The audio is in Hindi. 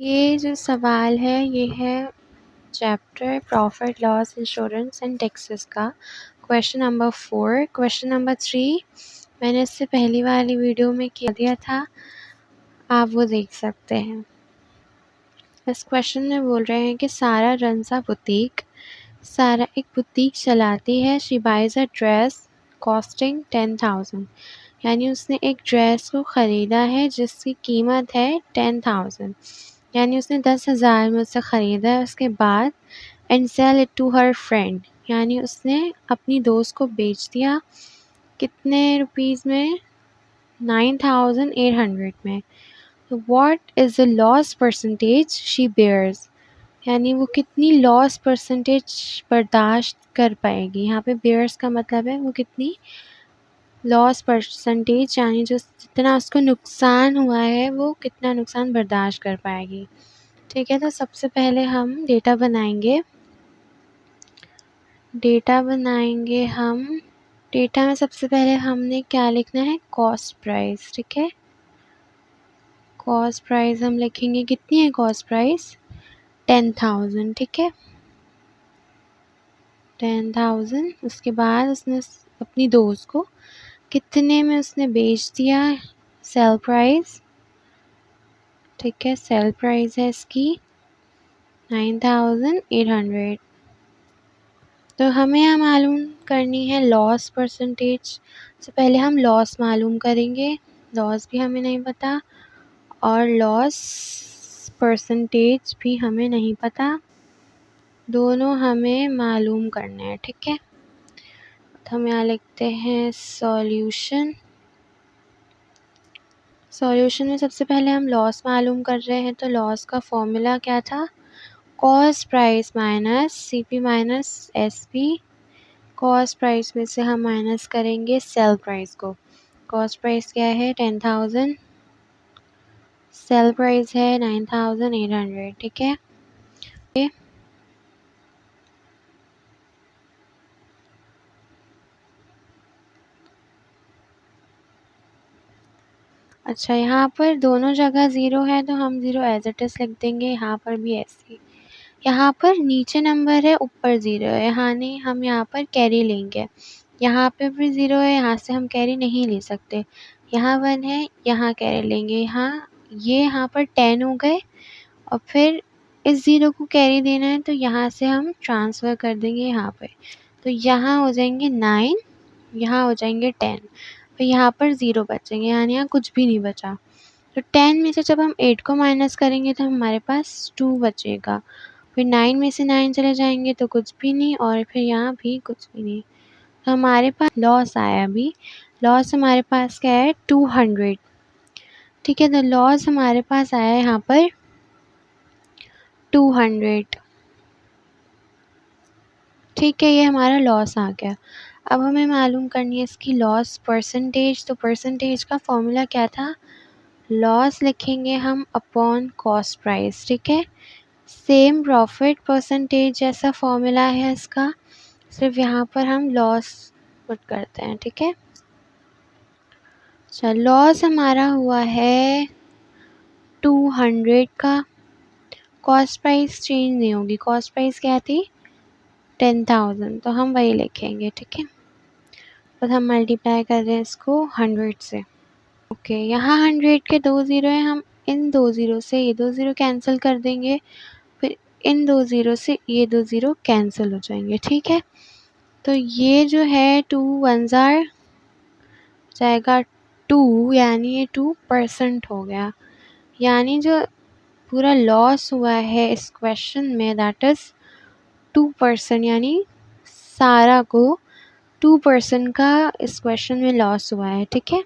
ये जो सवाल है ये है chapter profit loss insurance and taxes का क्वेश्चन नंबर 4। क्वेश्चन नंबर 3 मैंने इससे पहली वाली वीडियो में किया दिया था, आप वो देख सकते हैं। इस क्वेश्चन में बोल रहे हैं कि सारा रन्स अ बुटीक। सारा एक बुटीक चलाती है। She buys a dress costing 10,000, यानी उसने एक ड्रेस को ख़रीदा है जिसकी कीमत है 10,000, यानी उसने 10,000 में उसे ख़रीदा है। उसके बाद and sell it to her friend, यानी उसने अपनी दोस्त को बेच दिया कितने रुपीज़ में, 9,800 में। तो what is the loss percentage she bears, यानी वो कितनी लॉस परसेंटेज बर्दाश्त कर पाएगी। यहाँ पे बेयर्स का मतलब है वो कितनी लॉस परसेंटेज, यानी जो जितना उसको नुकसान हुआ है वो कितना नुकसान बर्दाश्त कर पाएगी। ठीक है, तो सबसे पहले हम डेटा बनाएंगे। डेटा में सबसे पहले हमने क्या लिखना है, कॉस्ट प्राइस। ठीक है, कॉस्ट प्राइस हम लिखेंगे, कितनी है कॉस्ट प्राइस, 10,000। ठीक है, 10,000। उसके बाद उसने अपनी दोस्त को कितने में उसने बेच दिया, सेल प्राइस। ठीक है, सेल प्राइस है इसकी 9,800। तो हमें यहाँ मालूम करनी है लॉस परसेंटेज। तो पहले हम लॉस मालूम करेंगे, लॉस भी हमें नहीं पता और लॉस परसेंटेज भी हमें नहीं पता, दोनों हमें मालूम करने हैं। ठीक है, तो हम यहाँ लिखते हैं सॉल्यूशन। सॉल्यूशन में सबसे पहले हम लॉस मालूम कर रहे हैं, तो लॉस का फॉर्मूला क्या था, cost price minus CP minus SP. Cost price में से हम माइनस करेंगे सेल प्राइस को। कॉस्ट प्राइस क्या है 10,000, सेल प्राइस है 9,800। ठीक है, अच्छा यहाँ पर दोनों जगह ज़ीरो है तो हम ज़ीरो एज इट इज़ लिख देंगे, यहाँ पर भी ऐसे। यहाँ पर नीचे नंबर है ऊपर ज़ीरो है, यहाँ नहीं, हम यहाँ पर कैरी लेंगे। यहाँ पे भी ज़ीरो है, यहाँ से हम कैरी नहीं ले सकते। यहाँ 1 है, यहाँ कैरी लेंगे। यहाँ पर 10 हो गए और फिर इस ज़ीरो को कैरी देना है तो यहाँ से हम ट्रांसफ़र कर देंगे यहाँ पे। तो यहाँ हो जाएंगे 9, यहाँ हो जाएंगे 10, फिर यहाँ पर ज़ीरो बचेंगे, यानी यहाँ कुछ भी नहीं बचा। तो 10 में से जब हम 8 को माइनस करेंगे तो हमारे पास 2 बचेगा। फिर 9 में से 9 चले जाएंगे तो कुछ भी नहीं, और फिर यहाँ भी कुछ भी नहीं। तो हमारे पास लॉस आया, अभी लॉस हमारे पास क्या है 200। ठीक है, तो लॉस हमारे पास आया यहाँ पर 200। ठीक है, ये हमारा लॉस आ गया। अब हमें मालूम करनी है इसकी लॉस परसेंटेज। तो परसेंटेज का फॉर्मूला क्या था, लॉस लिखेंगे हम अपॉन कॉस्ट प्राइस। ठीक है, सेम प्रॉफिट परसेंटेज जैसा फॉर्मूला है इसका, सिर्फ यहाँ पर हम लॉस पुट करते हैं। ठीक है, अच्छा लॉस हमारा हुआ है 200 का, कॉस्ट प्राइस चेंज नहीं होगी, कॉस्ट प्राइस क्या थी 10,000, तो हम वही लिखेंगे। ठीक है, बस हम मल्टीप्लाई कर रहे हैं इसको 100 से। ओके, यहाँ 100 के 2 ज़ीरो हैं, हम इन 2 ज़ीरो से ये 2 ज़ीरो कैंसिल कर देंगे, फिर इन 2 ज़ीरो से ये 2 ज़ीरो कैंसिल हो जाएंगे। ठीक है, तो ये जो है 2 1 ज़ार जाएगा 2, यानी ये 2% हो गया। यानी जो पूरा लॉस हुआ है इस क्वेश्चन में दैट इज़ 2%, यानी सारा को 2% का इस क्वेश्चन में लॉस हुआ है। ठीक है,